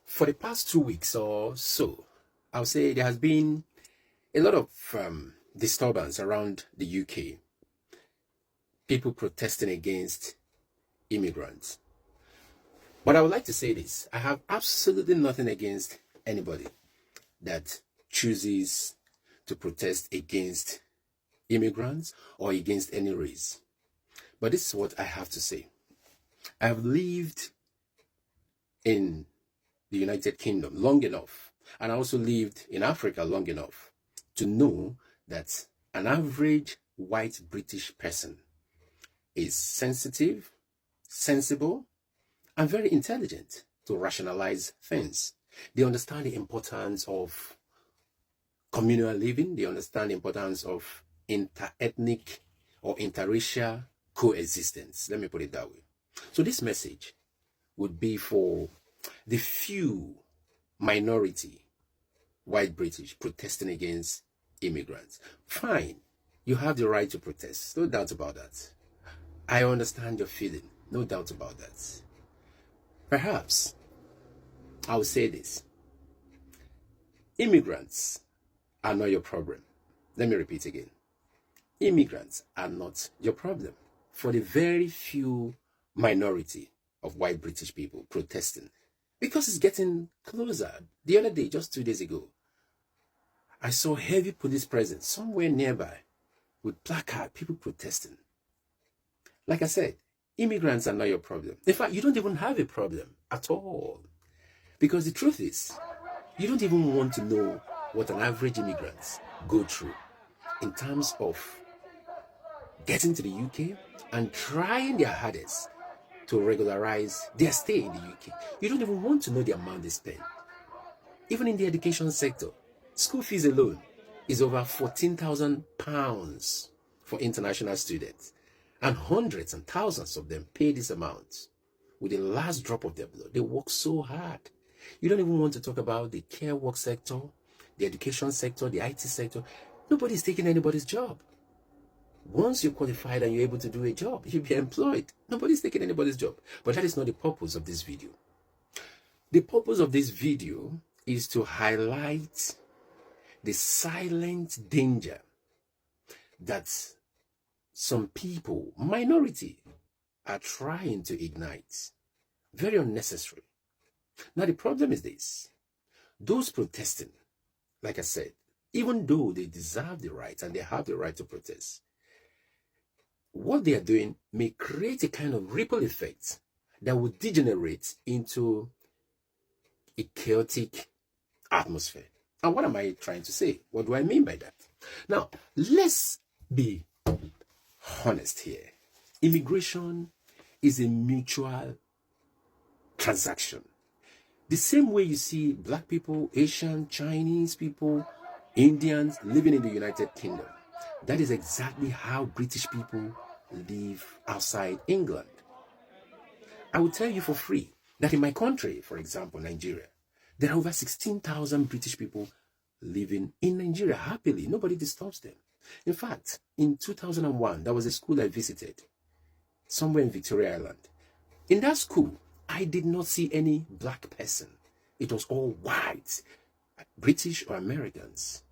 For the past 2 weeks or so, I would say there has been a lot of disturbance around the UK. People protesting against immigrants. But I would like to say this. I have absolutely nothing against anybody that chooses to protest against immigrants or against any race. But this is what I have to say. I have lived in the United Kingdom long enough, and I also lived in Africa long enough to know that an average white British person is sensitive, sensible, and very intelligent to rationalize things. They understand the importance of communal living. They understand the importance of inter-ethnic or interracial coexistence. Let me put it that way. So this message would be for the few minority white British protesting against immigrants. Fine, you have the right to protest. No doubt about that. I understand your feeling. No doubt about that. Perhaps I will say this. Immigrants are not your problem. Let me repeat again. Immigrants are not your problem. For the very few minority of white British people protesting, because it's getting closer. The other day, just 2 days ago, I saw heavy police presence somewhere nearby with placard, people protesting. Like I said, immigrants are not your problem. In fact, you don't even have a problem at all. Because the truth is, you don't even want to know what an average immigrant go through in terms of getting to the UK and trying their hardest to regularize their stay in the UK. You don't even want to know the amount they spend. Even in the education sector, school fees alone is over £14,000 for international students, and hundreds and thousands of them pay this amount with the last drop of their blood. They work so hard. You don't even want to talk about the care work sector, the education sector, the IT sector. Nobody's taking anybody's job. Once you're qualified and you're able to do a job, you'll be employed. Nobody's taking anybody's job. But that is not the purpose of this video. The purpose of this video is to highlight the silent danger that some people, minority, are trying to ignite. Very unnecessary. Now the problem is this. Those protesting, like I said, even though they deserve the right and they have the right to protest, what they are doing may create a kind of ripple effect that would degenerate into a chaotic atmosphere. And what am I trying to say? What do I mean by that? Now, let's be honest here. Immigration is a mutual transaction. The same way you see black people, Asian, Chinese people, Indians living in the United Kingdom. That is exactly how British people live outside England. I will tell you for free that in my country, for example, Nigeria, there are over 16,000 British people living in Nigeria happily. Nobody disturbs them. In fact, in 2001, there was a school I visited somewhere in Victoria Island. In that school, I did not see any black person. It was all white, British or Americans.